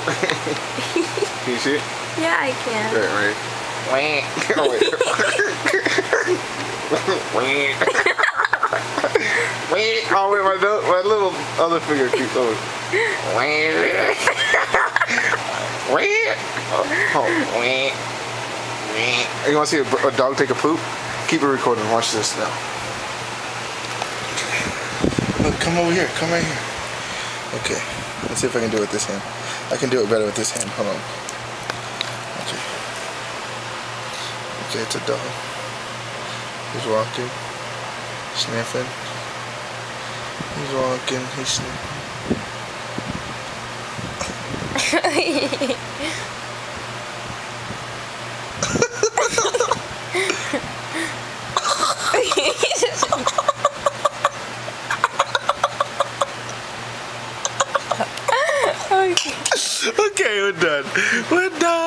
Can you see it? Yeah, I can. Right. Wait. Oh wait, my little other finger keeps going. You want to see a dog take a poop? Keep it recording. Watch this now. Look, come over here. Come right here. Okay. Let's see if I can do it with this hand. I can do it better with this hand. Hold on. Okay. Okay, it's a dog. He's walking. Sniffing. He's walking. He's sniffing. Okay, we're done. We're done.